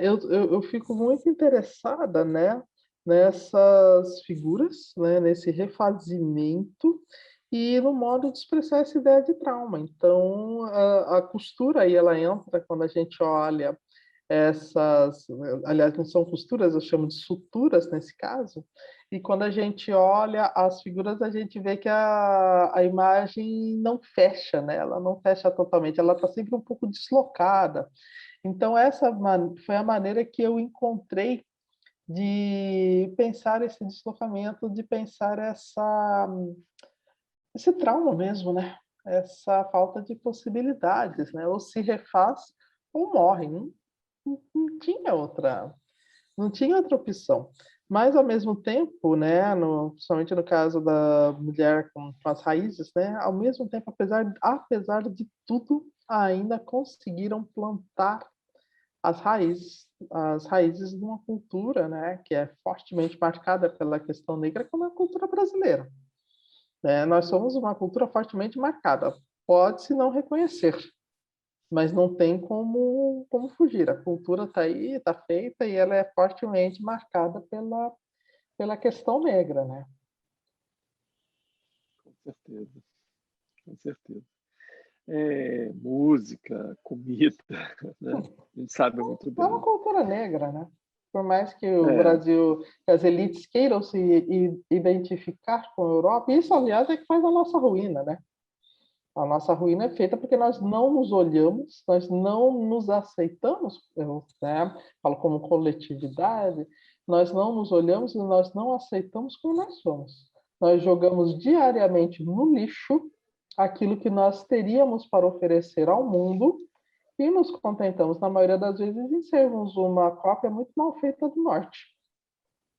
eu fico muito interessada, né, nessas figuras, né, nesse refazimento e no modo de expressar essa ideia de trauma. Então, a costura aí ela entra quando a gente olha essas, aliás, não são costuras, eu chamo de suturas nesse caso, e quando a gente olha as figuras, a gente vê que a imagem não fecha, né? Ela não fecha totalmente, ela está sempre um pouco deslocada. Então, foi a maneira que eu encontrei de pensar esse deslocamento, de pensar esse trauma mesmo, né? Essa falta de possibilidades, né? Ou se refaz ou morre. Não tinha outra opção. Mas, ao mesmo tempo, né, principalmente no caso da mulher com as raízes, né, ao mesmo tempo, apesar de tudo, ainda conseguiram plantar as raízes de uma cultura, né, que é fortemente marcada pela questão negra, como é a cultura brasileira, né? Nós somos uma cultura fortemente marcada. Pode-se não reconhecer, mas não tem como fugir. A cultura está aí, está feita e ela é fortemente marcada pela questão negra, né? Com certeza, com certeza. Música, comida, né? A gente sabe muito É uma bem. cultura negra, né? Por mais que o É, Brasil, que as elites queiram se identificar com a Europa, isso, aliás, é que faz a nossa ruína, né? A nossa ruína é feita porque nós não nos olhamos, nós não nos aceitamos, eu, né, falo como coletividade, nós não nos olhamos e nós não aceitamos como nós somos. Nós jogamos diariamente no lixo aquilo que nós teríamos para oferecer ao mundo e nos contentamos, na maioria das vezes, em sermos uma cópia muito mal feita do norte.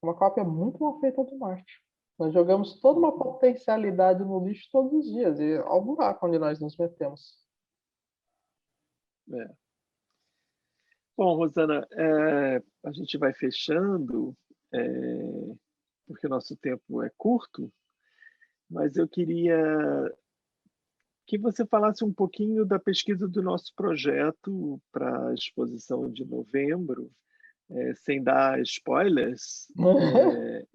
Uma cópia muito mal feita do norte. Nós jogamos toda uma potencialidade no lixo todos os dias, e olha o buraco onde nós nos metemos. é. Bom, Rosana, a gente vai fechando, porque o nosso tempo é curto, mas eu queria que você falasse um pouquinho da pesquisa do nosso projeto para a exposição de novembro, sem dar spoilers,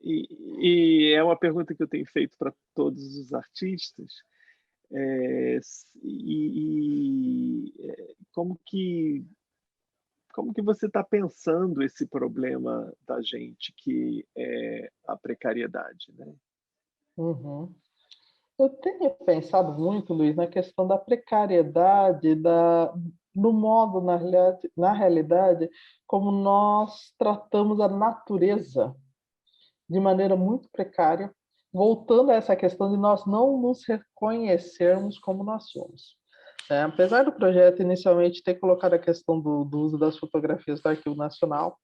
e é uma pergunta que eu tenho feito para todos os artistas, como que você está pensando esse problema da gente, que é a precariedade, né? Uhum. Eu tenho pensado muito, Luiz, na questão da precariedade, no modo, na realidade, como nós tratamos a natureza de maneira muito precária, voltando a essa questão de nós não nos reconhecermos como nós somos. Apesar do projeto inicialmente ter colocado a questão do uso das fotografias do Arquivo Nacional,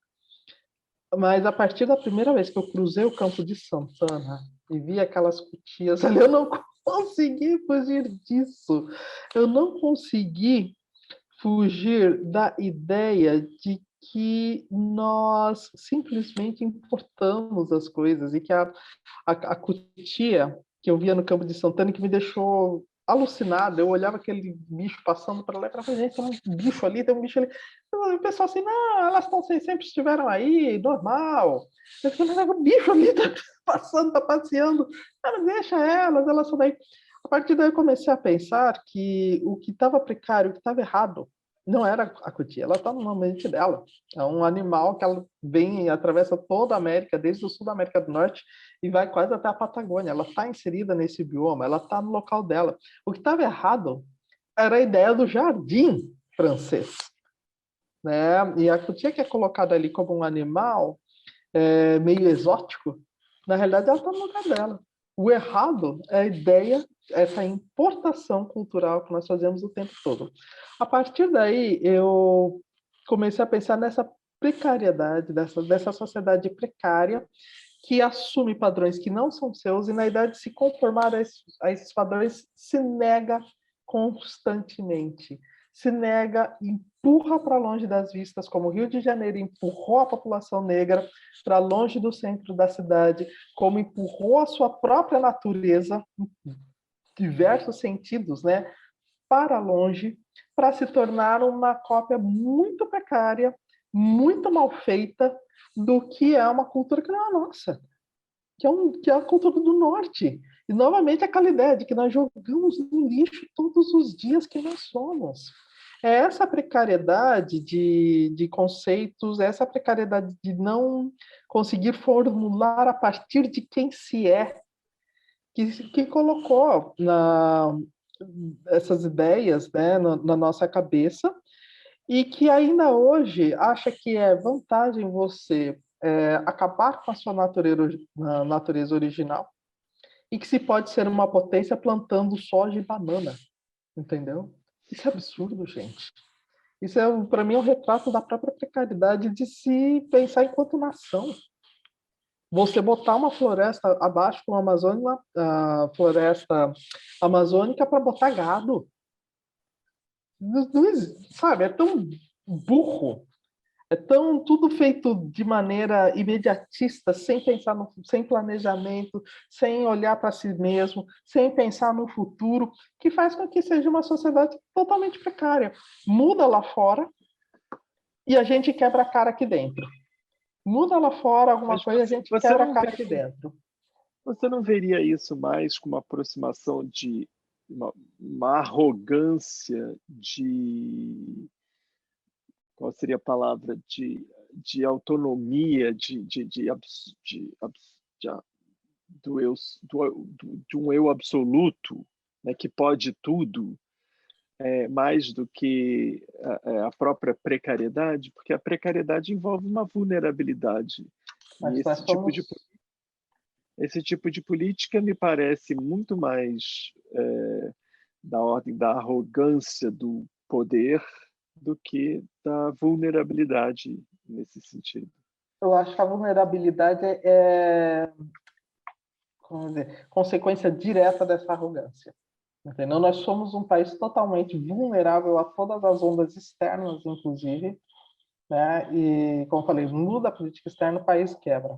mas a partir da primeira vez que eu cruzei o Campo de Santana e vi aquelas cutias ali, eu não consegui fugir disso. Eu não consegui fugir da ideia de que nós simplesmente importamos as coisas e que a cutia que eu via no Campo de Santana que me deixou alucinado. Eu olhava aquele bicho passando para lá e falava, gente, tem um bicho ali, tem um bicho ali. E o pessoal assim, não, elas estão sempre estiveram aí, normal. Eu falei, mas o bicho ali tá passando, tá passeando. Ah, mas deixa elas são daí. A partir daí eu comecei a pensar que o que estava precário, o que estava errado, não era a cutia, ela está no ambiente dela. É um animal que ela vem e atravessa toda a América, desde o sul da América do Norte, e vai quase até a Patagônia. Ela está inserida nesse bioma, ela está no local dela. O que estava errado era a ideia do jardim francês, né? E a cutia, que é colocada ali como um animal meio exótico, na realidade ela está no lugar dela. O errado é a ideia, essa importação cultural que nós fazemos o tempo todo. A partir daí, eu comecei a pensar nessa precariedade, dessa sociedade precária, que assume padrões que não são seus e, na idade de se conformar a esses padrões, se nega constantemente. Se nega, empurra para longe das vistas, como o Rio de Janeiro empurrou a população negra para longe do centro da cidade, como empurrou a sua própria natureza, em diversos sentidos, né, para longe, para se tornar uma cópia muito precária, muito mal feita do que é uma cultura que não é a nossa, que é a cultura do norte. E, novamente, aquela ideia de que nós jogamos no lixo todos os dias que nós somos. É essa precariedade de conceitos, essa precariedade de não conseguir formular a partir de quem se é, que colocou essas ideias, né, na nossa cabeça, e que ainda hoje acha que é vantagem você acabar com a sua natureza original e que se pode ser uma potência plantando soja e banana, entendeu? Isso é absurdo, gente. Isso para mim, é um retrato da própria precariedade de se pensar enquanto nação. Você botar uma floresta abaixo com a floresta amazônica para botar gado. Sabe, é tão burro, é tão tudo feito de maneira imediatista, sem pensar sem planejamento, sem olhar para si mesmo, sem pensar no futuro, que faz com que seja uma sociedade totalmente precária. Muda lá fora e a gente quebra a cara aqui dentro. Muda lá fora alguma coisa e a gente quebra a cara aqui dentro. Você não veria isso mais como uma aproximação de uma arrogância qual seria a palavra, de autonomia, de um eu absoluto, né, que pode tudo, mais do que a própria precariedade, porque a precariedade envolve uma vulnerabilidade. E esse tipo de política me parece muito mais da ordem da arrogância do poder do que da vulnerabilidade nesse sentido. Eu acho que a vulnerabilidade é consequência direta dessa arrogância. Entendeu? Nós somos um país totalmente vulnerável a todas as ondas externas, inclusive, né? E, como eu falei, muda a política externa, o país quebra.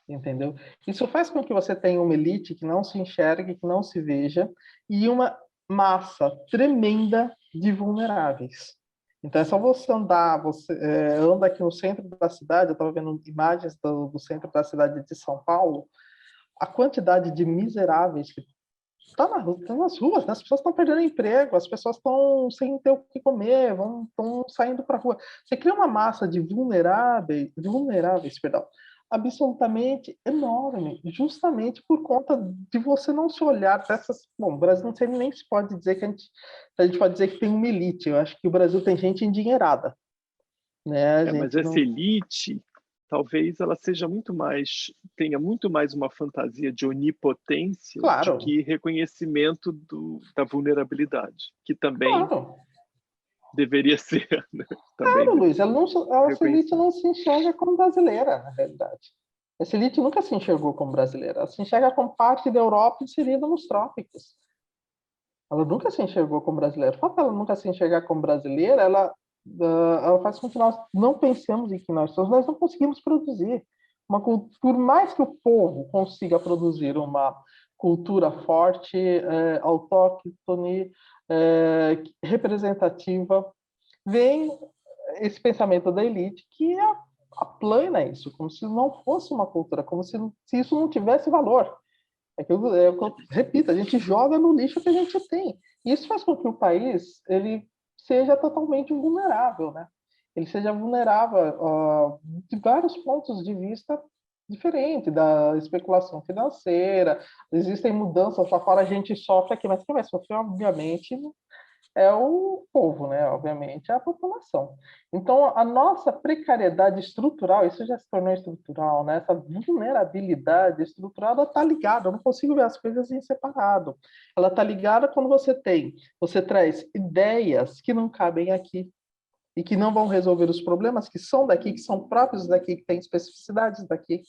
Entendeu? Isso faz com que você tenha uma elite que não se enxergue, que não se veja, e uma massa tremenda de vulneráveis. Então é só você andar, você anda aqui no centro da cidade, eu estava vendo imagens do centro da cidade de São Paulo, a quantidade de miseráveis que tá nas ruas, né? As pessoas estão perdendo emprego, as pessoas estão sem ter o que comer, estão saindo para a rua. Você cria uma massa de vulneráveis, perdão, absolutamente enorme, justamente por conta de você não se olhar dessas. Bom, o Brasil não sei nem se pode dizer que a gente pode dizer que tem uma elite. Eu acho que o Brasil tem gente endinheirada, né? A Mas gente essa não. elite, talvez ela seja muito mais, tenha muito mais uma fantasia de onipotência de Claro, que reconhecimento da vulnerabilidade, que também claro. deveria ser, né? Também Claro, Luiz, essa elite reconhecido. não se enxerga como brasileira, na realidade. Essa elite nunca se enxergou como brasileira. Ela se enxerga como parte da Europa inserida nos trópicos. Ela nunca se enxergou como brasileira. O fato dela nunca se enxergar como brasileira, ela faz com que nós não pensemos em que nós somos, nós não conseguimos produzir. Por mais que o povo consiga produzir uma cultura forte, autóctone, representativa, vem esse pensamento da elite que aplana isso, como se não fosse uma cultura, como se isso não tivesse valor. É o que eu repito, a gente joga no lixo que a gente tem. E isso faz com que o país ele seja totalmente vulnerável, né? Ele seja vulnerável de vários pontos de vista diferentes, da especulação financeira, existem mudanças lá fora, a gente sofre aqui, mas quem vai sofrer, obviamente, é o povo, né? Obviamente, é a população. Então, a nossa precariedade estrutural, isso já se tornou estrutural, né? Essa vulnerabilidade estrutural, ela está ligada. Eu não consigo ver as coisas em separado. Ela está ligada quando você traz ideias que não cabem aqui e que não vão resolver os problemas que são daqui, que são próprios daqui, que têm especificidades daqui.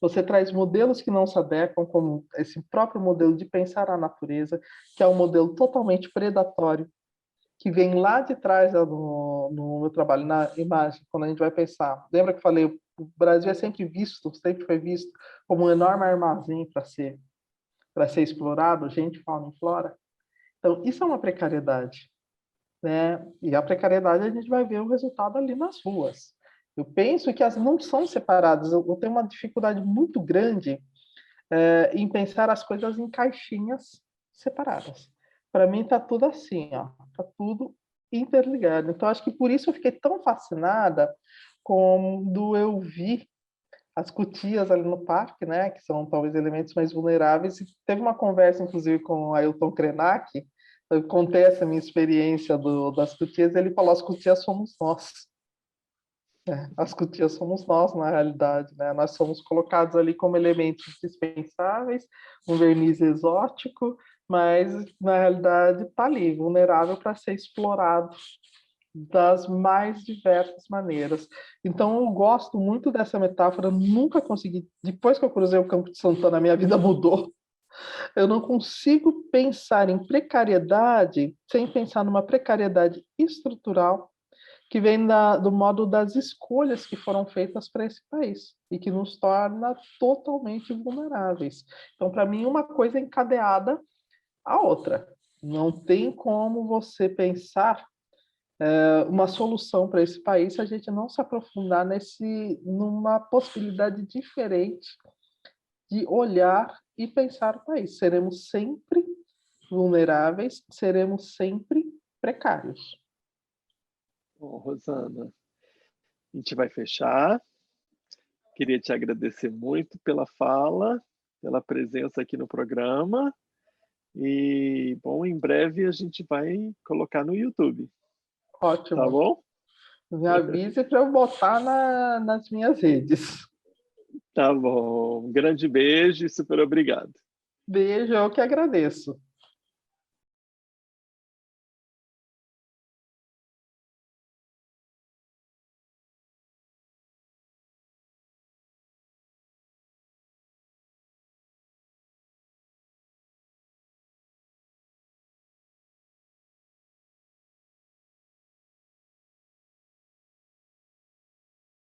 Você traz modelos que não se adequam, como esse próprio modelo de pensar a natureza, que é um modelo totalmente predatório, que vem lá de trás no meu trabalho, na imagem, quando a gente vai pensar. Lembra que eu falei, o Brasil é sempre foi visto como um enorme armazém para ser explorado, gente, fauna e flora. Então, isso é uma precariedade, né? E a precariedade a gente vai ver o resultado ali nas ruas. Eu penso que as não são separadas. Eu tenho uma dificuldade muito grande em pensar as coisas em caixinhas separadas. Para mim está tudo assim, ó, tá tudo interligado. Então acho que por isso eu fiquei tão fascinada quando eu vi as cutias ali no parque, né, que são talvez elementos mais vulneráveis. E teve uma conversa, inclusive, com o Ailton Krenak. Eu contei essa minha experiência das cutias. Ele falou: as cutias somos nós. As cutias somos nós, na realidade, né? Nós somos colocados ali como elementos dispensáveis, um verniz exótico, mas na realidade está ali, vulnerável para ser explorado das mais diversas maneiras. Então eu gosto muito dessa metáfora, nunca consegui, depois que eu cruzei o Campo de Santana, a minha vida mudou. Eu não consigo pensar em precariedade sem pensar numa precariedade estrutural que vem do modo das escolhas que foram feitas para esse país e que nos torna totalmente vulneráveis. Então, para mim, uma coisa é encadeada à outra. Não tem como você pensar uma solução para esse país se a gente não se aprofundar numa possibilidade diferente de olhar e pensar o país. Seremos sempre vulneráveis, seremos sempre precários. Bom, Rosana, a gente vai fechar. Queria te agradecer muito pela fala, pela presença aqui no programa. E, bom, em breve a gente vai colocar no YouTube, tá Ótimo. bom? Me avise para eu botar nas minhas redes. Tá bom. Um grande beijo e super obrigado. Beijo, eu que agradeço.